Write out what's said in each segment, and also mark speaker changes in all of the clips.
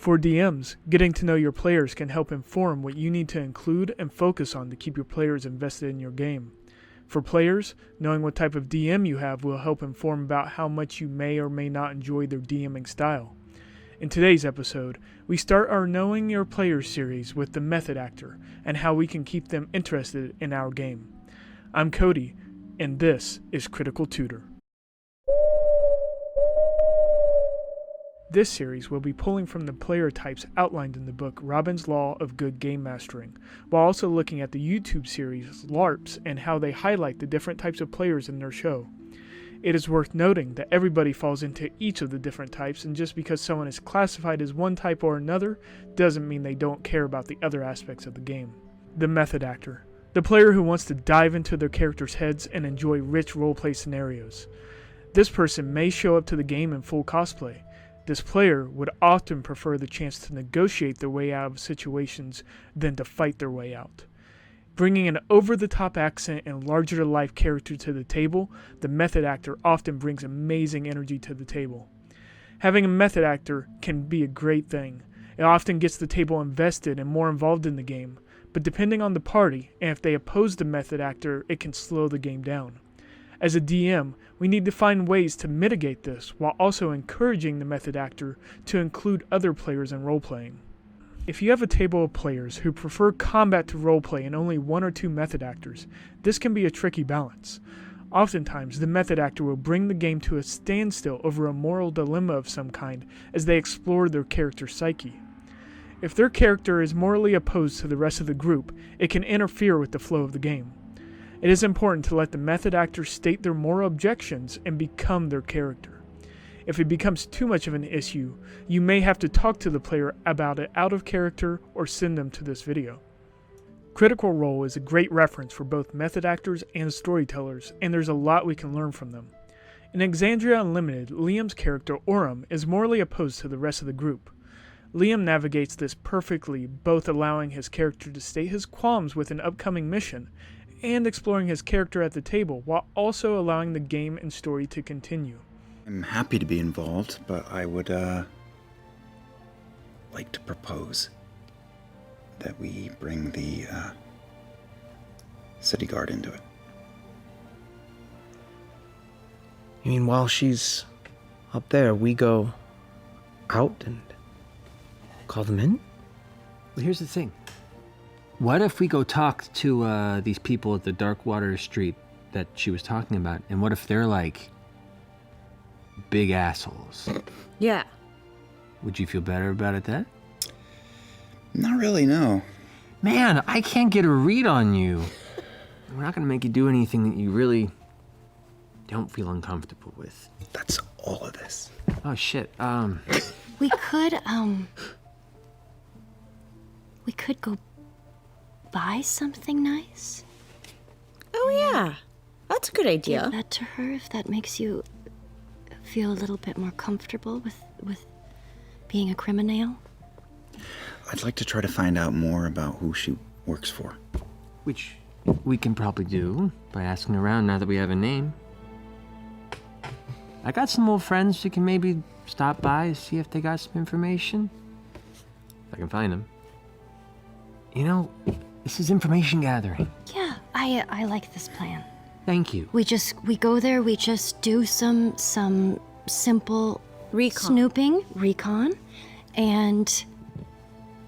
Speaker 1: For DMs, getting to know your players can help inform what you need to include and focus on to keep your players invested in your game. For players, knowing what type of DM you have will help inform about how much you may or may not enjoy their DMing style. In today's episode, we start our Knowing Your Players series with the Method Actor and how we can keep them interested in our game. I'm Cody, and this is Critical Tutor. This series will be pulling from the player types outlined in the book Robin's Law of Good Game Mastering, while also looking at the YouTube series LARPs and how they highlight the different types of players in their show. It is worth noting that everybody falls into each of the different types, and just because someone is classified as one type or another doesn't mean they don't care about the other aspects of the game. The Method Actor, the player who wants to dive into their characters' heads and enjoy rich roleplay scenarios. This person may show up to the game in full cosplay. This player would often prefer the chance to negotiate their way out of situations than to fight their way out. Bringing an over-the-top accent and larger-than-life character to the table, the method actor often brings amazing energy to the table. Having a method actor can be a great thing. It often gets the table invested and more involved in the game, but depending on the party, and if they oppose the method actor, it can slow the game down. As a DM, we need to find ways to mitigate this while also encouraging the method actor to include other players in roleplaying. If you have a table of players who prefer combat to roleplay and only one or two method actors, this can be a tricky balance. Oftentimes, the method actor will bring the game to a standstill over a moral dilemma of some kind as they explore their character's psyche. If their character is morally opposed to the rest of the group, it can interfere with the flow of the game. It is important to let the method actor state their moral objections and become their character. If it becomes too much of an issue, you may have to talk to the player about it out of character or send them to this video. Critical Role is a great reference for both method actors and storytellers, and there's a lot we can learn from them. In Exandria Unlimited, Liam's character Orem is morally opposed to the rest of the group. Liam navigates this perfectly, both allowing his character to state his qualms with an upcoming mission and exploring his character at the table, while also allowing the game and story to continue.
Speaker 2: I'm happy to be involved, but I would like to propose that we bring the city guard into it.
Speaker 3: You mean while she's up there, we go out and call them in?
Speaker 4: Well, here's the thing. What if we go talk to these people at the Darkwater Street that she was talking about, and what if they're like big assholes?
Speaker 5: Yeah.
Speaker 4: Would you feel better about it then?
Speaker 2: Not really, no.
Speaker 4: Man, I can't get a read on you. We're not gonna make you do anything that you really don't feel uncomfortable with.
Speaker 2: That's all of this.
Speaker 4: Oh shit,
Speaker 5: We could go buy something nice.
Speaker 6: Oh yeah, that's a good idea.
Speaker 5: Give that to her if that makes you feel a little bit more comfortable with being a criminal.
Speaker 2: I'd like to try to find out more about who she works for.
Speaker 4: which we can probably do by asking around now that we have a name. I got some old friends who can maybe stop by and see if they got some information. If I can find them. You know, this is information gathering.
Speaker 5: Yeah, I like this plan.
Speaker 4: Thank you.
Speaker 5: We go there, we just do some simple snooping, recon, and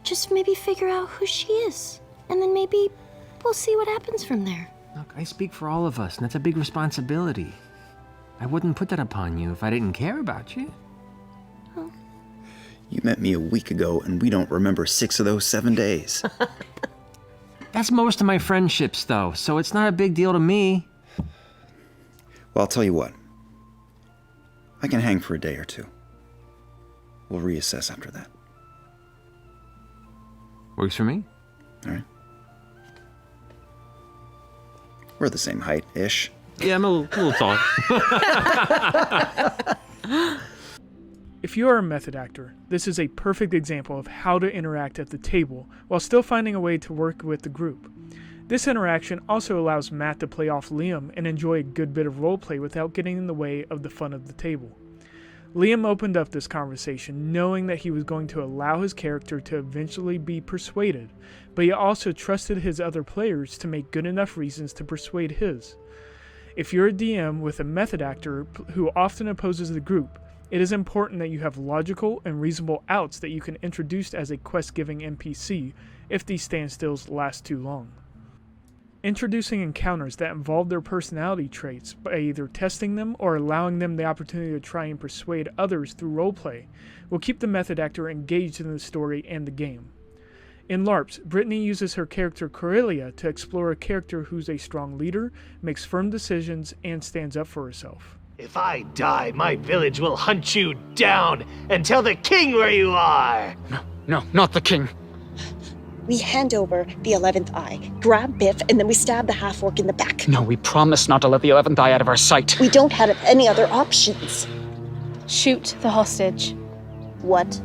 Speaker 5: just maybe figure out who she is. And then maybe we'll see what happens from there.
Speaker 4: Look, I speak for all of us, and that's a big responsibility. I wouldn't put that upon you if I didn't care about you.
Speaker 5: Oh.
Speaker 2: You met me a week ago, and we don't remember 6 of those 7 days.
Speaker 4: That's most of my friendships, though, so it's not a big deal to me.
Speaker 2: Well, I'll tell you what. I can hang for a day or two. We'll reassess after that.
Speaker 4: Works for me.
Speaker 2: All right. We're the same height-ish.
Speaker 4: Yeah, I'm a little tall.
Speaker 1: If you are a method actor, this is a perfect example of how to interact at the table while still finding a way to work with the group. This interaction also allows Matt to play off Liam and enjoy a good bit of roleplay without getting in the way of the fun of the table. Liam opened up this conversation knowing that he was going to allow his character to eventually be persuaded, but he also trusted his other players to make good enough reasons to persuade his. If you're a DM with a method actor who often opposes the group, it is important that you have logical and reasonable outs that you can introduce as a quest-giving NPC if these standstills last too long. Introducing encounters that involve their personality traits by either testing them or allowing them the opportunity to try and persuade others through roleplay will keep the method actor engaged in the story and the game. In LARPs, Brittany uses her character Corellia to explore a character who's a strong leader, makes firm decisions, and stands up for herself.
Speaker 7: If I die, my village will hunt you down and tell the king where you are!
Speaker 8: No, not the king.
Speaker 6: We hand over the 11th eye, grab Biff, and then we stab the half-orc in the back.
Speaker 8: No, we promise not to let the 11th eye out of our sight.
Speaker 6: We don't have any other options.
Speaker 9: Shoot the hostage.
Speaker 6: What?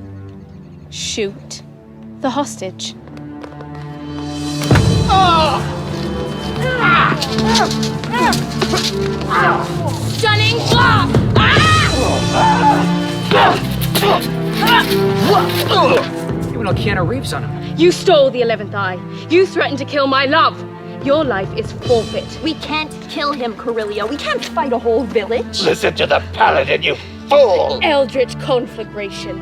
Speaker 9: Shoot the hostage. Stunning block!
Speaker 8: You went all Keanu Reeves on him.
Speaker 9: You stole the 11th eye. You threatened to kill my love. Your life is forfeit.
Speaker 5: We can't kill him, Corellia. We can't fight a whole village.
Speaker 7: Listen to the paladin, you fool!
Speaker 9: Eldritch conflagration.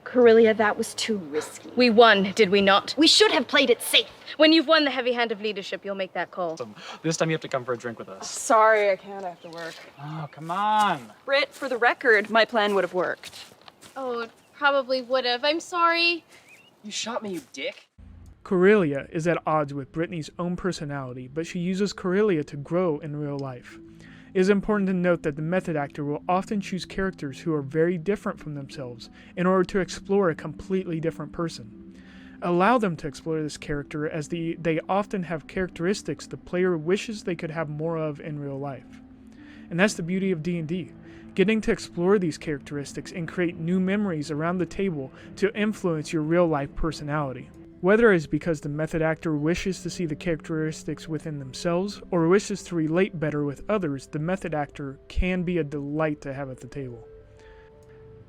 Speaker 5: Corellia, that was too risky.
Speaker 9: We won, did we not?
Speaker 5: We should have played it safe.
Speaker 9: When you've won the heavy hand of leadership, you'll make that call.
Speaker 8: This time you have to come for a drink with us.
Speaker 10: Sorry, I can't after work.
Speaker 8: Oh, come on.
Speaker 10: Britt, for the record, my plan would have worked.
Speaker 9: Oh, it probably would have. I'm sorry.
Speaker 8: You shot me, you dick.
Speaker 1: Corellia is at odds with Brittany's own personality, but she uses Corellia to grow in real life. It is important to note that the method actor will often choose characters who are very different from themselves in order to explore a completely different person. Allow them to explore this character as they often have characteristics the player wishes they could have more of in real life. And that's the beauty of D&D, getting to explore these characteristics and create new memories around the table to influence your real life personality. Whether it's because the method actor wishes to see the characteristics within themselves or wishes to relate better with others, the method actor can be a delight to have at the table.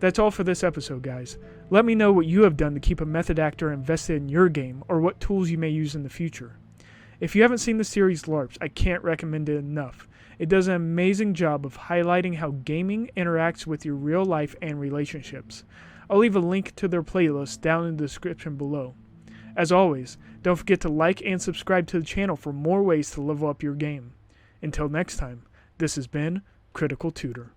Speaker 1: That's all for this episode, guys. Let me know what you have done to keep a method actor invested in your game or what tools you may use in the future. If you haven't seen the series LARPs, I can't recommend it enough. It does an amazing job of highlighting how gaming interacts with your real life and relationships. I'll leave a link to their playlist down in the description below. As always, don't forget to like and subscribe to the channel for more ways to level up your game. Until next time, this has been Critical Tutor.